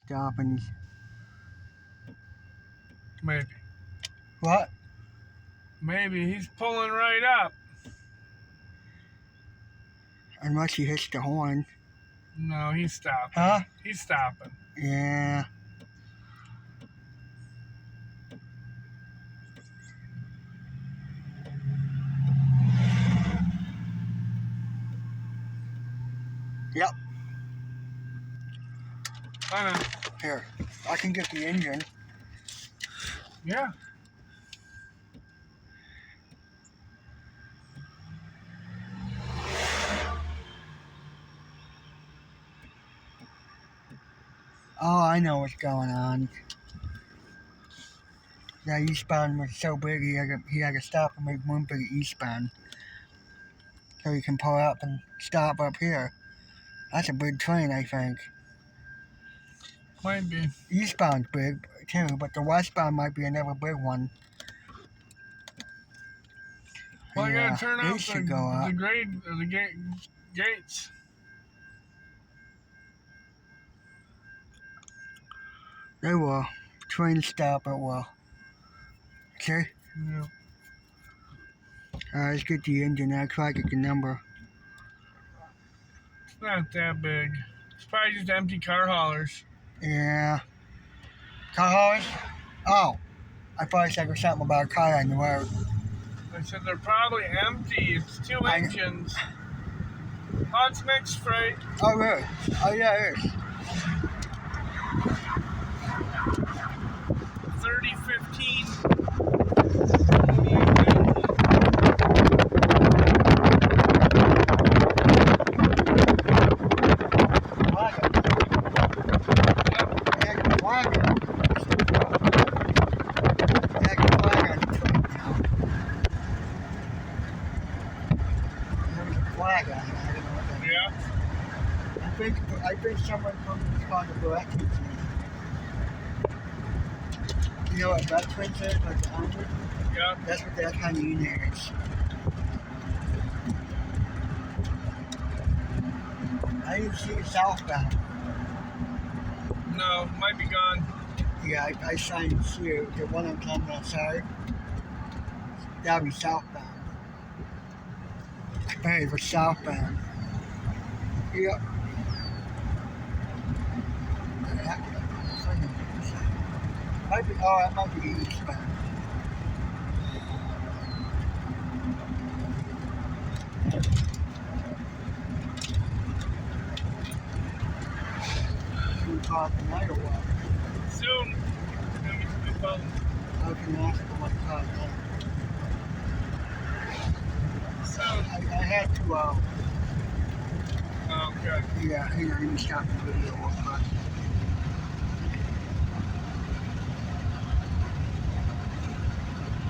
stopping. Maybe. What? Maybe he's pulling right up. Unless he hits the horn. No, he's stopping. Huh? He's stopping. Yeah. Yep. I know. Here, I can get the engine. Yeah. Oh, I know what's going on. That eastbound was so big, he had to stop and make one big eastbound. So he can pull up and stop up here. That's a big train, I think. Might be. Eastbound's big, too, but the westbound might be another big one. Well, I gotta turn off the gates. They will. Train stop, it will. Okay? Yeah. Alright, let's get the engine out, try to get the number. It's not that big. It's probably just empty car haulers. Yeah. Car haulers? Oh. I thought you said something about a car on the road. I said they're probably empty. It's two engines. Oh, it's mixed freight. Oh, really? Oh, yeah, it is. 3015. I think someone from the directed to me. You know what veterans is, like the Army? Yeah. That's what that kind of unit is. I didn't see it southbound. No, might be gone. Yeah, I signed here. The one I'm talking about, sorry. That'll be southbound. Hey, for southbound. Yep. Might be, oh, that might be eastbound. Should we talk tonight or what? Soon. It's gonna get to the phone. I can ask them what time now. Soon. I had to, Oh, okay. yeah, hang on, let me stop the video real quick.